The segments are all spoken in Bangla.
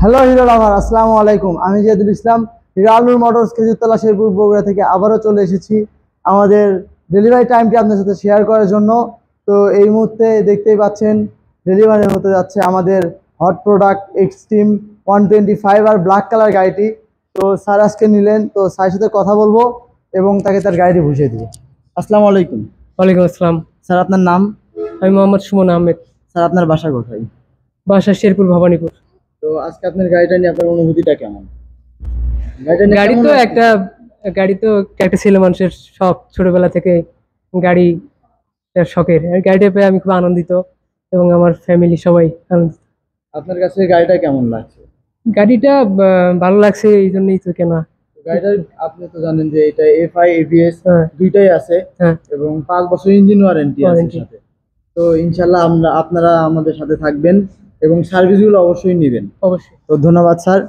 হ্যালো হিরো লাভার, আসসালামু আলাইকুম। আমি জিয়াদুল ইসলাম, হিরো আলনুর মোটরস খেজুরতলা শেরপুর বগুড়া থেকে আবারও চলে এসেছি আমাদের ডেলিভারি টাইমটি আপনার সাথে শেয়ার করার জন্য। তো এই মুহূর্তে দেখতেই পাচ্ছেন ডেলিভারি হতে যাচ্ছে আমাদের হট প্রোডাক্ট এক্সট্রিম 125 আর ব্ল্যাক কালার গাড়িটি। তো স্যার আজকে নিলেন, তো স্যারের সাথে কথা বলবো এবং তাকে তার গাড়িটি বুঝিয়ে দেবো। আসসালামু আলাইকুম। ওয়ালাইকুম আসসালাম। স্যার, আপনার নাম? আমি মোহাম্মদ সুমন আহমেদ। স্যার, আপনার বাসা কোথায়? বাসা শেরপুর ভবানীপুর। তো আজকে আপনার গাড়িটা নিয়ে আপনার অনুভূতিটা কেমন? গাড়িটা নিয়ে গাড়ি কেমন তো লাগছে? একটা গাড়ি তো একটা ছেলে মানুষের শখ, ছোটবেলা থেকে গাড়ি শখের। আর গাড়িটা পেয়ে আমি খুব আনন্দিত এবং আমার ফ্যামিলি সবাই আনন্দিত। আপনার কাছে গাড়িটা কেমন লাগছে? গাড়িটা ভালো লাগছে, এই জন্যই তো কেনা। গাড়িটার আপনি তো জানেন যে এটা এফআই এবিএস হ্যাঁ, দুইটাই আছে হ্যাঁ, এবং 5 বছর ইঞ্জিন ওয়ারেন্টি আছে ওয়ারেন্টি। সাথে। তো ইনশাল্লাহ আপনারা আমাদের সাথে থাকবেন এবং সার্ভিসগুলো অবশ্যই নেবেন। অবশ্যই। তো ধন্যবাদ স্যার।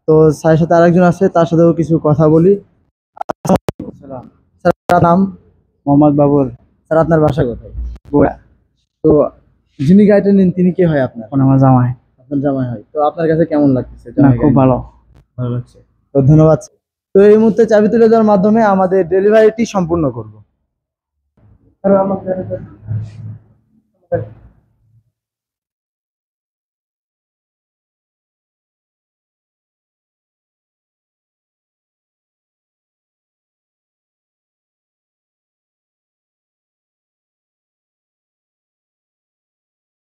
তো স্যারের সাথে আরেকজন আছে, তার সাথেও কিছু কথা বলি। স্যার, আপনার নাম? মোহাম্মদ বাবুল। স্যার, আপনার বাসা কোথায়? বুড়া। তো যিনি গাড়িটা নেন তিনি কে হয় আপনার? কোন আমার জামাই। আপনার জামাই হয়। তো আপনার কাছে কেমন লাগতেছে? না, খুব ভালো। ভালো লাগছে। তো ধন্যবাদ। তো এই মুহূর্তে চাবি তুলে দেওয়ার মাধ্যমে আমাদের ডেলিভারিটি সম্পূর্ণ করব।